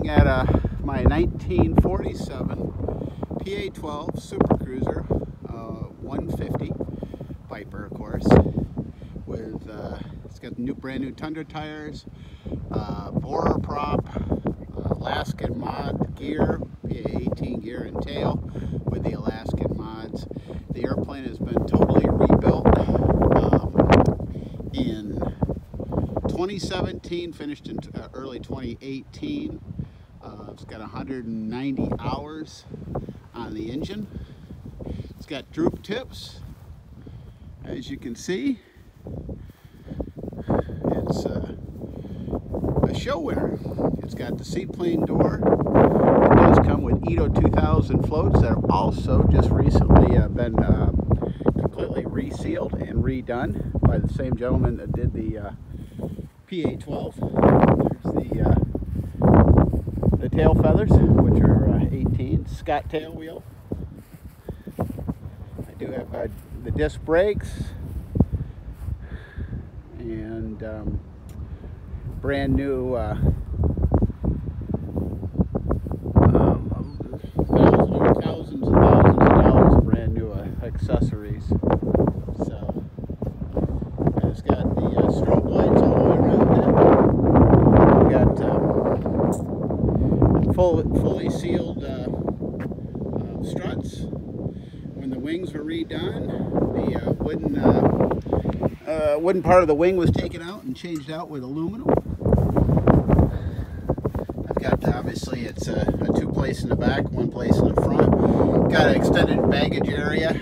looking at my 1947 PA12 Super Cruiser 150 Viper, of course, with it's got brand new Tundra tires, borer prop, Alaska Mod gear, PA18 gear and tail with the Alaska Mods. The airplane has been totally rebuilt in 2017, finished in early 2018. It's got 190 hours on the engine. It's got droop tips, as you can see. It's a show winner. It's got the seaplane door. It does come with EDO 2000 floats that have also just recently been completely resealed and redone by the same gentleman that did the PA12. There's the tail feathers, which are 18 Scott tail wheel. I do have the disc brakes and brand new thousands and thousands of dollars of brand new accessories. So it's got the strobe lights all the way around it. We've got fully sealed struts. When the wings were redone, the wooden part of the wing was taken out and changed out with aluminum. I've got, obviously, it's a two-place in the back, one place in the front. Got an extended baggage area,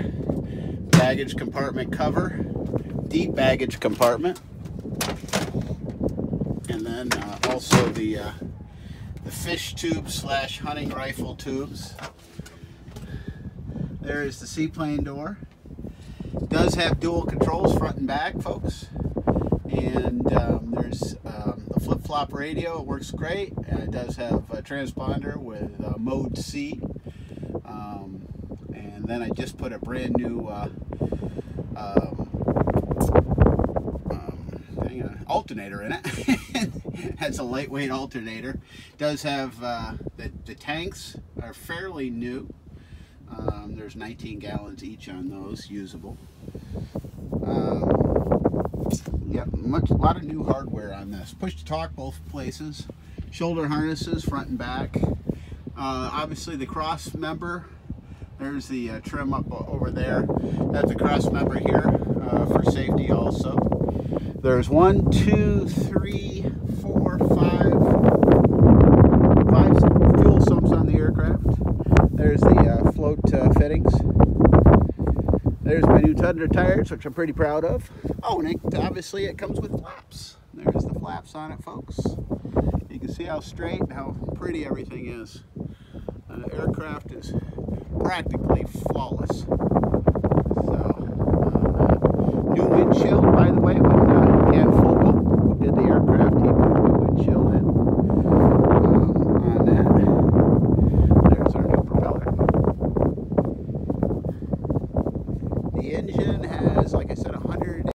baggage compartment cover, deep baggage compartment, and then also the fish tube / hunting rifle tubes. There is the seaplane door. It does have dual controls, front and back, folks. And there's the flip-flop radio. It works great. And it does have a transponder with mode C. And then I just put a brand new alternator in it. That's a lightweight alternator. It does have the tanks are fairly new. There's 19 gallons each on those, usable. Yeah, a lot of new hardware on this. Push to talk both places. Shoulder harnesses, front and back. Obviously the cross member. There's the trim up over there. That's a cross member here for safety also. There's 1, 2, 3, 4, 5 fuel sumps on the aircraft. There's the float fittings. There's my new Tundra tires, which I'm pretty proud of. Oh, and obviously it comes with flaps. There's the flaps on it, folks. You can see how straight and how pretty everything is. The aircraft is practically flawless. So, new windshield, by the way, when again full.